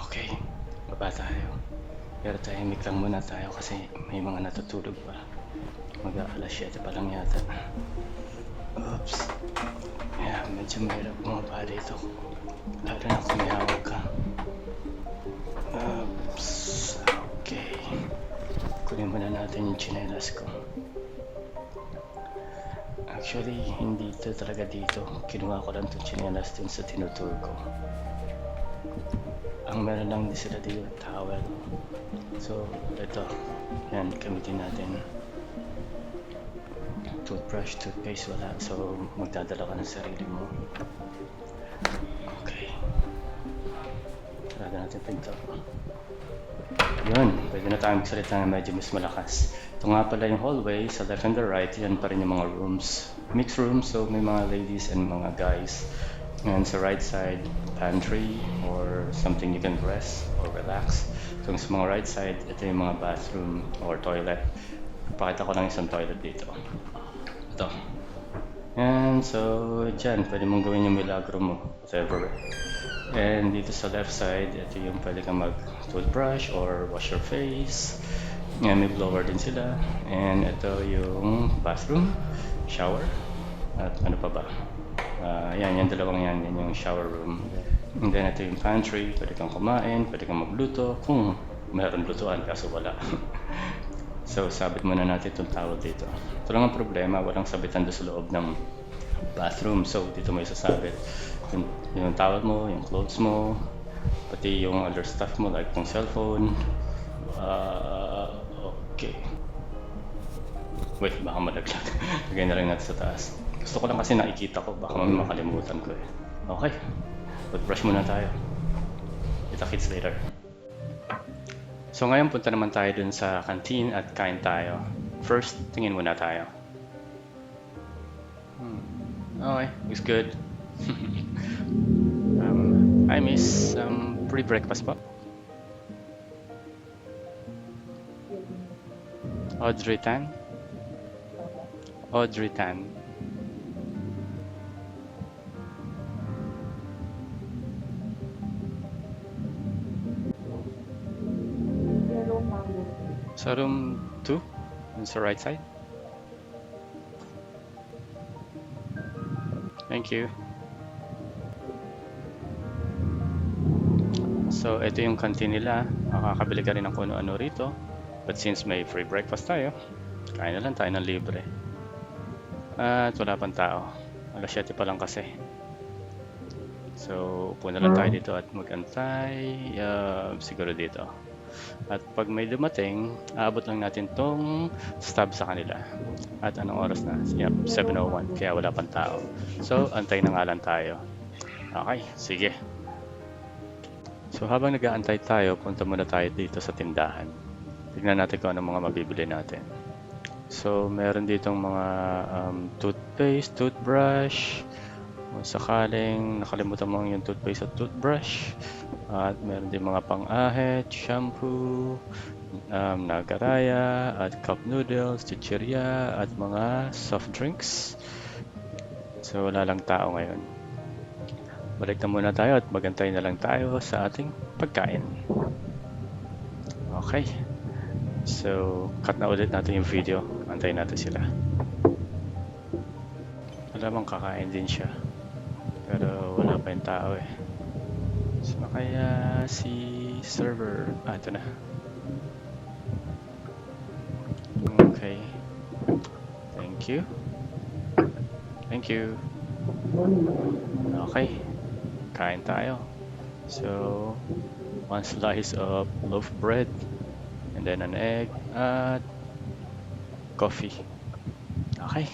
Okay, baba tayo. Pero tahimik lang muna tayo kasi may mga natutulog pa. Mag-aalas 7 pa lang yata. Oops. Yeah, medyo mahirap bumaba dito. Lalo na kung may hawak ka. Oops. Okay. Kunin muna natin yung tsinelas ko. Actually, hindi ito talaga dito. Kinuha ko lang itong tsinelas dun sa tinutour ko. Ang meron lang din sila dito, towel. So, ito. Yan, gamitin natin. Toothbrush, toothpaste, wala. So, magdadala ka ng sarili mo. Okay. Sarado natin pinto. Yun, pwede na tayong magsalita na medyo mas malakas. Ito nga pala yung hallway, sa left and the right, yan pa rin yung mga rooms. Mixed rooms, so may mga ladies and mga guys. And sa right side, pantry or something you can rest or relax. So sa mga right side, ito yung mga bathroom or toilet. Pakita ko lang isang toilet dito. Ito. And so, dyan, pwede mong gawin yung milagro mo, whatever. And dito sa left side, ito yung pwede kang mag-toothbrush or wash your face. And may blower din sila. And ito yung bathroom, shower, at ano pa ba? Yan, yung dalawang yan yung shower room. And then ito yung pantry, pwede kang kumain, pwede kang magluto, kung meron lutuan, kaso wala. So, sabit muna natin itong towel dito. Ito lang ang problema, walang sabitan doon sa loob ng bathroom. So, dito may sasabit. Yung towel mo, yung clothes mo, pati yung other stuff mo, like yung cellphone. Okay. Wait, baka malaglag. Lagay na lang natin sa taas. Gusto ko lang kasi nakikita ko, baka makalimutan ko eh. Okay, toothbrush muna tayo. Kita-kits later. So ngayon punta naman tayo dun sa canteen at kain tayo. First, tingin muna tayo. Okay, looks good. Hi miss, free breakfast po? Audrey Tan? Audrey Tan. Sa room 2, on the right side. Thank you. So, ito yung canteen nila. Makakabili ka rin ng kung ano rito. But since may free breakfast tayo, kain na lang tayo ng libre. At wala pang tao. Alas 7 pa lang kasi. So, upo na lang tayo dito at mag-antay. Siguro dito. At pag may dumating, aabot lang natin tong stub sa kanila. At anong oras na? Yep, 7:01. Kaya wala pang tao. So, antay na nga lang tayo. Okay, sige. So, habang nag-aantay tayo, punta muna tayo dito sa tindahan. Tignan natin kung anong mga mabibili natin. So, meron ditong mga toothpaste, toothbrush. Kung sakaling nakalimutan mo yung toothpaste at toothbrush. At meron din mga pang-ahit, shampoo, nagaraya, at cup noodles, chichirya, at mga soft drinks. So, wala lang tao ngayon. Balik na muna tayo at magantay na lang tayo sa ating pagkain. Okay. So, cut na ulit natin yung video. Antayin natin sila. Alam mong kakain din siya. Pero wala pa yung tao eh. So, kaya si server... ito na. Okay. Thank you. Thank you. Okay. Kain tayo. So, one slice of loaf bread. And then an egg at coffee. Okay.